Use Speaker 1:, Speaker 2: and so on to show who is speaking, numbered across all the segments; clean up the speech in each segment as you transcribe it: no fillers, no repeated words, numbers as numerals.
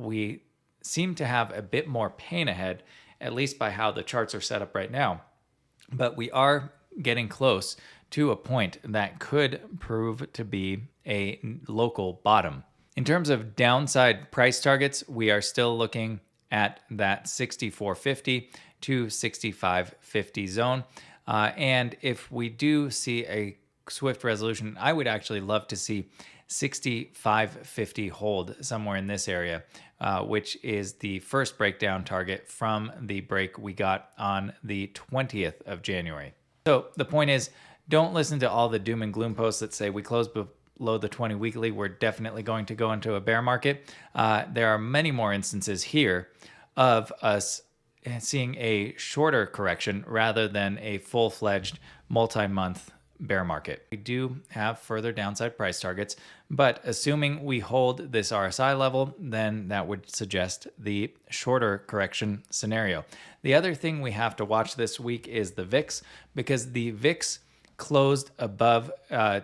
Speaker 1: we seem to have a bit more pain ahead, at least by how the charts are set up right now. But we are getting close to a point that could prove to be a local bottom. In terms of downside price targets, we are still looking at that 64.50 to 65.50 zone. And if we do see a swift resolution, I would actually love to see 65.50 hold somewhere in this area, which is the first breakdown target from the break we got on the 20th of January. So the point is, don't listen to all the doom and gloom posts that say we close below the 20 weekly, we're definitely going to go into a bear market. There are many more instances here of us seeing a shorter correction rather than a full-fledged multi-month bear market. We do have further downside price targets, but assuming we hold this RSI level, then that would suggest the shorter correction scenario. The other thing we have to watch this week is the VIX, because the VIX closed above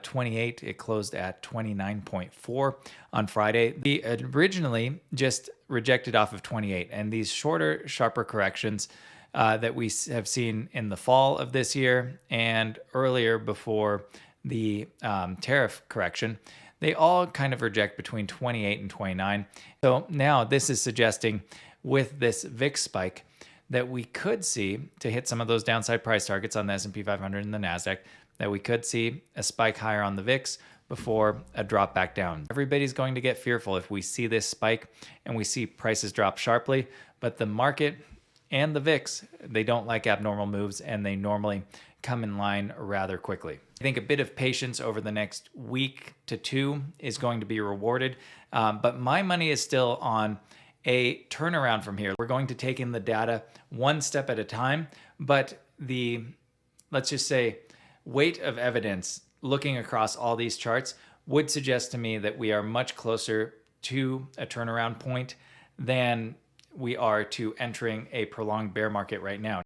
Speaker 1: 28. It closed at 29.4 on Friday. We originally just rejected off of 28, and these shorter, sharper corrections that we have seen in the fall of this year and earlier before the tariff correction, they all kind of reject between 28 and 29. So now this is suggesting with this VIX spike that we could see, to hit some of those downside price targets on the S&P 500 and the NASDAQ, that we could see a spike higher on the VIX before a drop back down. Everybody's going to get fearful if we see this spike and we see prices drop sharply, but the market and the VIX, they don't like abnormal moves, and they normally come in line rather quickly. I think a bit of patience over the next week to two is going to be rewarded, but my money is still on a turnaround from here. We're going to take in the data one step at a time, but the, let's just say, weight of evidence looking across all these charts would suggest to me that we are much closer to a turnaround point than we are to entering a prolonged bear market right now.